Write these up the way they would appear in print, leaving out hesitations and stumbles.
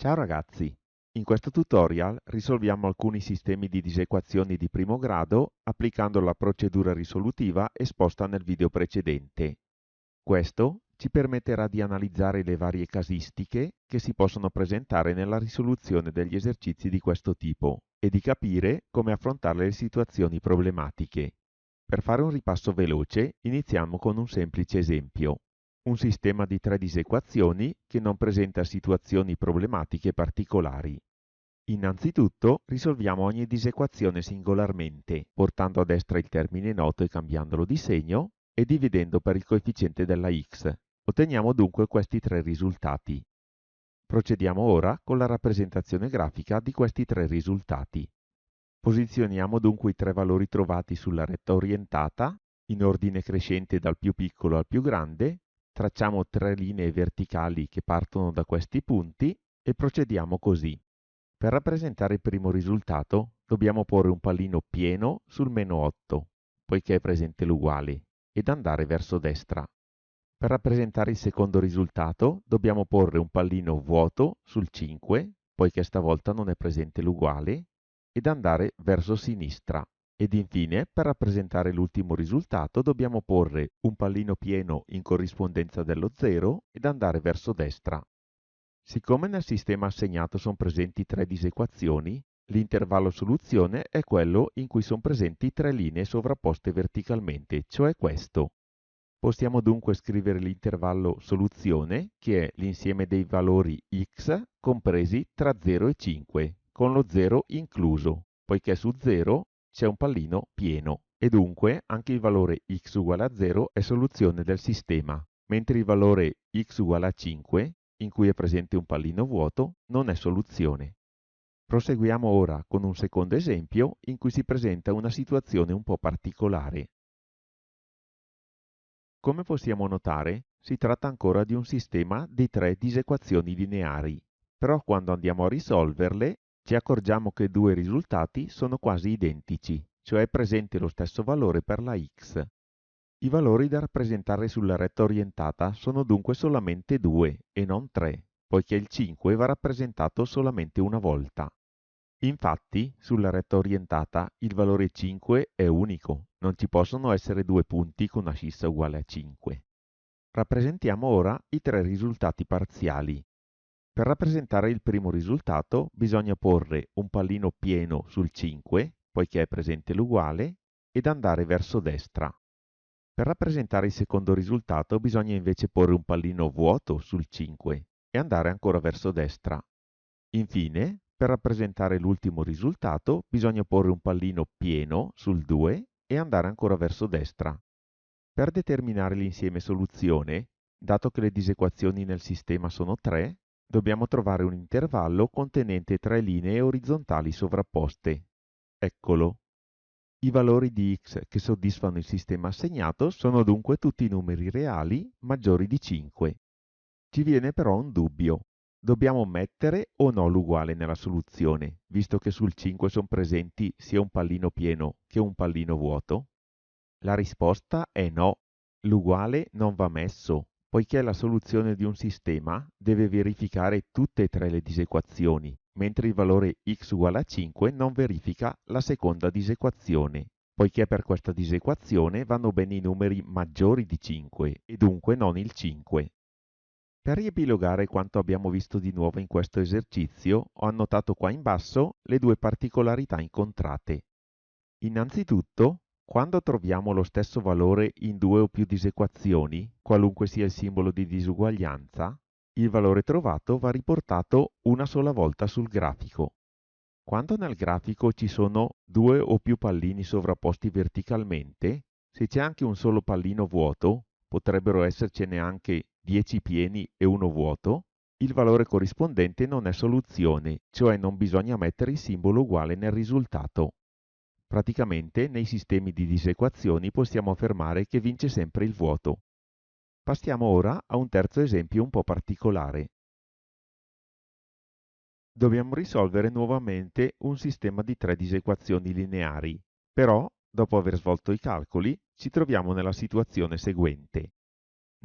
Ciao ragazzi, in questo tutorial risolviamo alcuni sistemi di disequazioni di primo grado applicando la procedura risolutiva esposta nel video precedente. Questo ci permetterà di analizzare le varie casistiche che si possono presentare nella risoluzione degli esercizi di questo tipo e di capire come affrontare le situazioni problematiche. Per fare un ripasso veloce, iniziamo con un semplice esempio. Un sistema di tre disequazioni che non presenta situazioni problematiche particolari. Innanzitutto risolviamo ogni disequazione singolarmente, portando a destra il termine noto e cambiandolo di segno, e dividendo per il coefficiente della x. Otteniamo dunque questi tre risultati. Procediamo ora con la rappresentazione grafica di questi tre risultati. Posizioniamo dunque i tre valori trovati sulla retta orientata, in ordine crescente dal più piccolo al più grande, tracciamo tre linee verticali che partono da questi punti e procediamo così. Per rappresentare il primo risultato dobbiamo porre un pallino pieno sul meno 8, poiché è presente l'uguale, ed andare verso destra. Per rappresentare il secondo risultato dobbiamo porre un pallino vuoto sul 5, poiché stavolta non è presente l'uguale, ed andare verso sinistra. Ed infine, per rappresentare l'ultimo risultato, dobbiamo porre un pallino pieno in corrispondenza dello 0 ed andare verso destra. Siccome nel sistema assegnato sono presenti tre disequazioni, l'intervallo soluzione è quello in cui sono presenti tre linee sovrapposte verticalmente, cioè questo. Possiamo dunque scrivere l'intervallo soluzione, che è l'insieme dei valori x compresi tra 0 e 5, con lo 0 incluso, poiché su 0 c'è un pallino pieno, e dunque anche il valore x uguale a 0 è soluzione del sistema, mentre il valore x uguale a 5, in cui è presente un pallino vuoto, non è soluzione. Proseguiamo ora con un secondo esempio in cui si presenta una situazione un po' particolare. Come possiamo notare, si tratta ancora di un sistema di tre disequazioni lineari, però quando andiamo a risolverle ci accorgiamo che due risultati sono quasi identici, cioè è presente lo stesso valore per la x. I valori da rappresentare sulla retta orientata sono dunque solamente 2 e non 3, poiché il 5 va rappresentato solamente una volta. Infatti, sulla retta orientata il valore 5 è unico, non ci possono essere due punti con ascissa uguale a 5. Rappresentiamo ora i tre risultati parziali. Per rappresentare il primo risultato bisogna porre un pallino pieno sul 5, poiché è presente l'uguale, ed andare verso destra. Per rappresentare il secondo risultato bisogna invece porre un pallino vuoto sul 5 e andare ancora verso destra. Infine, per rappresentare l'ultimo risultato bisogna porre un pallino pieno sul 2 e andare ancora verso destra. Per determinare l'insieme soluzione, dato che le disequazioni nel sistema sono 3, dobbiamo trovare un intervallo contenente tre linee orizzontali sovrapposte. Eccolo. I valori di x che soddisfano il sistema assegnato sono dunque tutti numeri reali maggiori di 5. Ci viene però un dubbio. Dobbiamo mettere o no l'uguale nella soluzione, visto che sul 5 sono presenti sia un pallino pieno che un pallino vuoto? La risposta è no. L'uguale non va messo, poiché la soluzione di un sistema deve verificare tutte e tre le disequazioni, mentre il valore x uguale a 5 non verifica la seconda disequazione, poiché per questa disequazione vanno bene i numeri maggiori di 5 e dunque non il 5. Per riepilogare quanto abbiamo visto di nuovo in questo esercizio, ho annotato qua in basso le due particolarità incontrate. Innanzitutto, quando troviamo lo stesso valore in due o più disequazioni, qualunque sia il simbolo di disuguaglianza, il valore trovato va riportato una sola volta sul grafico. Quando nel grafico ci sono due o più pallini sovrapposti verticalmente, se c'è anche un solo pallino vuoto, potrebbero essercene anche 10 pieni e uno vuoto, il valore corrispondente non è soluzione, cioè non bisogna mettere il simbolo uguale nel risultato. Praticamente, nei sistemi di disequazioni possiamo affermare che vince sempre il vuoto. Passiamo ora a un terzo esempio un po' particolare. Dobbiamo risolvere nuovamente un sistema di tre disequazioni lineari, però, dopo aver svolto i calcoli, ci troviamo nella situazione seguente.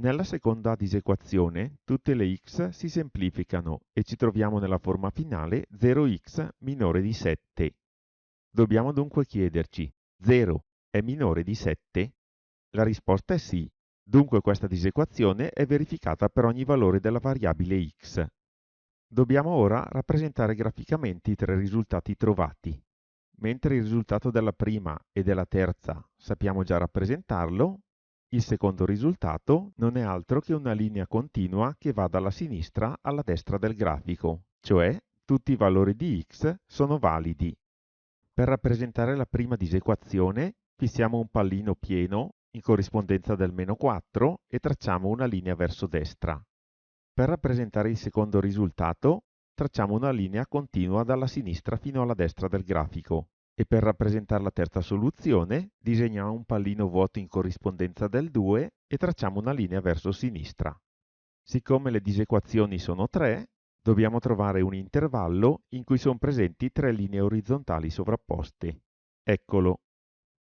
Nella seconda disequazione tutte le x si semplificano e ci troviamo nella forma finale 0x minore di 7. Dobbiamo dunque chiederci: 0 è minore di 7? La risposta è sì, dunque questa disequazione è verificata per ogni valore della variabile x. Dobbiamo ora rappresentare graficamente i tre risultati trovati. Mentre il risultato della prima e della terza sappiamo già rappresentarlo, il secondo risultato non è altro che una linea continua che va dalla sinistra alla destra del grafico, cioè tutti i valori di x sono validi. Per rappresentare la prima disequazione fissiamo un pallino pieno in corrispondenza del meno 4 e tracciamo una linea verso destra. Per rappresentare il secondo risultato tracciamo una linea continua dalla sinistra fino alla destra del grafico e per rappresentare la terza soluzione disegniamo un pallino vuoto in corrispondenza del 2 e tracciamo una linea verso sinistra. Siccome le disequazioni sono 3, dobbiamo trovare un intervallo in cui sono presenti 3 linee orizzontali sovrapposte. Eccolo.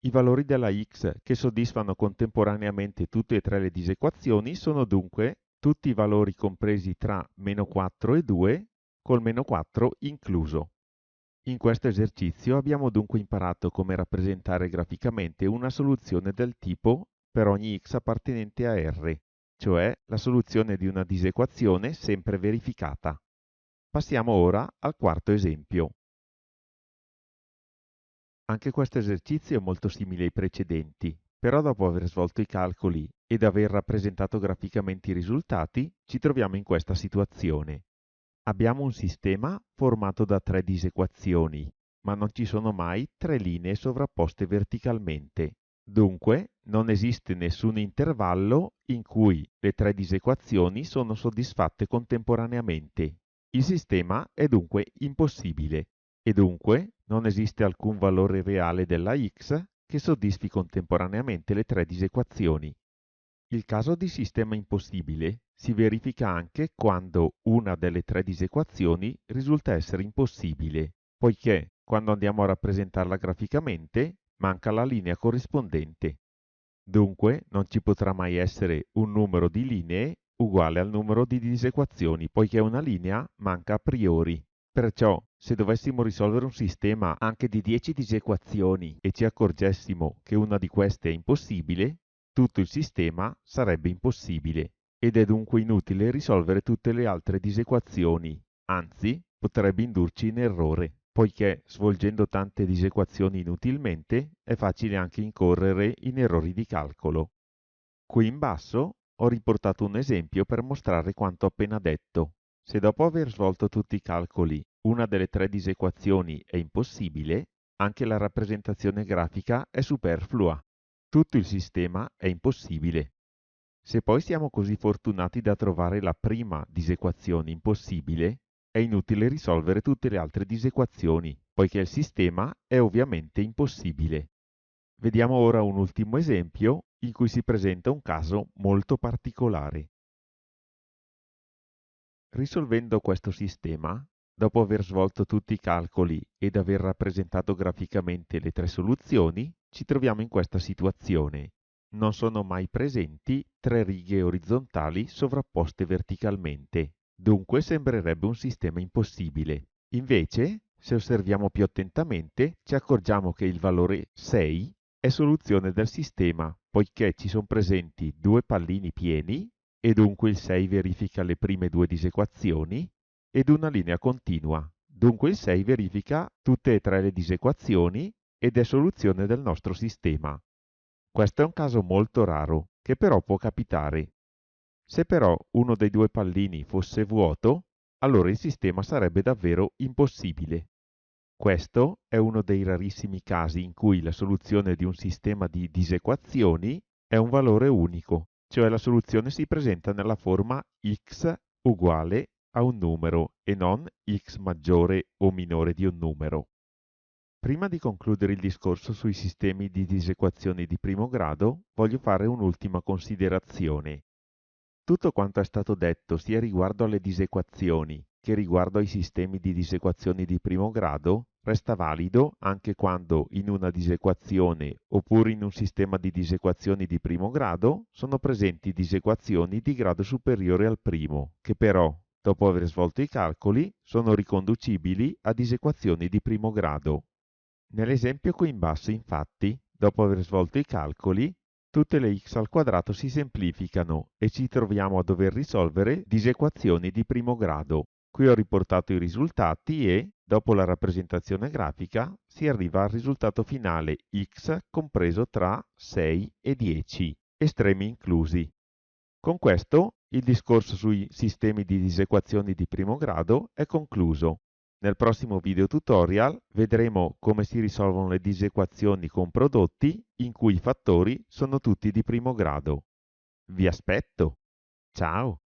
I valori della x che soddisfano contemporaneamente tutte e tre le disequazioni sono dunque tutti i valori compresi tra meno 4 e 2, col meno 4 incluso. In questo esercizio abbiamo dunque imparato come rappresentare graficamente una soluzione del tipo per ogni x appartenente a R, cioè la soluzione di una disequazione sempre verificata. Passiamo ora al quarto esempio. Anche questo esercizio è molto simile ai precedenti, però dopo aver svolto i calcoli ed aver rappresentato graficamente i risultati, ci troviamo in questa situazione. Abbiamo un sistema formato da tre disequazioni, ma non ci sono mai tre linee sovrapposte verticalmente. Dunque, non esiste nessun intervallo in cui le tre disequazioni sono soddisfatte contemporaneamente. Il sistema è dunque impossibile e dunque non esiste alcun valore reale della x che soddisfi contemporaneamente le tre disequazioni. Il caso di sistema impossibile si verifica anche quando una delle tre disequazioni risulta essere impossibile, poiché quando andiamo a rappresentarla graficamente manca la linea corrispondente. Dunque non ci potrà mai essere un numero di linee uguale al numero di disequazioni, poiché una linea manca a priori. Perciò, se dovessimo risolvere un sistema anche di 10 disequazioni e ci accorgessimo che una di queste è impossibile, tutto il sistema sarebbe impossibile ed è dunque inutile risolvere tutte le altre disequazioni, anzi potrebbe indurci in errore, poiché svolgendo tante disequazioni inutilmente è facile anche incorrere in errori di calcolo. Qui in basso ho riportato un esempio per mostrare quanto appena detto. Se dopo aver svolto tutti i calcoli una delle tre disequazioni è impossibile, anche la rappresentazione grafica è superflua. Tutto il sistema è impossibile. Se poi siamo così fortunati da trovare la prima disequazione impossibile, è inutile risolvere tutte le altre disequazioni, poiché il sistema è ovviamente impossibile. Vediamo ora un ultimo esempio in cui si presenta un caso molto particolare. Risolvendo questo sistema, dopo aver svolto tutti i calcoli ed aver rappresentato graficamente le tre soluzioni, ci troviamo in questa situazione. Non sono mai presenti tre righe orizzontali sovrapposte verticalmente, dunque sembrerebbe un sistema impossibile. Invece, se osserviamo più attentamente, ci accorgiamo che il valore 6 è soluzione del sistema, poiché ci sono presenti due pallini pieni e dunque il 6 verifica le prime due disequazioni, ed una linea continua. Dunque il 6 verifica tutte e tre le disequazioni ed è soluzione del nostro sistema. Questo è un caso molto raro, che però può capitare. Se però uno dei due pallini fosse vuoto, allora il sistema sarebbe davvero impossibile. Questo è uno dei rarissimi casi in cui la soluzione di un sistema di disequazioni è un valore unico, cioè la soluzione si presenta nella forma x uguale a un numero e non x maggiore o minore di un numero. Prima di concludere il discorso sui sistemi di disequazioni di primo grado, voglio fare un'ultima considerazione. Tutto quanto è stato detto sia riguardo alle disequazioni che riguardo ai sistemi di disequazioni di primo grado resta valido anche quando in una disequazione oppure in un sistema di disequazioni di primo grado sono presenti disequazioni di grado superiore al primo, che però, dopo aver svolto i calcoli, sono riconducibili a disequazioni di primo grado. Nell'esempio qui in basso, infatti, dopo aver svolto i calcoli, tutte le x al quadrato si semplificano e ci troviamo a dover risolvere disequazioni di primo grado. Qui ho riportato i risultati e, dopo la rappresentazione grafica, si arriva al risultato finale x compreso tra 6 e 10, estremi inclusi. Con questo il discorso sui sistemi di disequazioni di primo grado è concluso. Nel prossimo video tutorial vedremo come si risolvono le disequazioni con prodotti in cui i fattori sono tutti di primo grado. Vi aspetto! Ciao!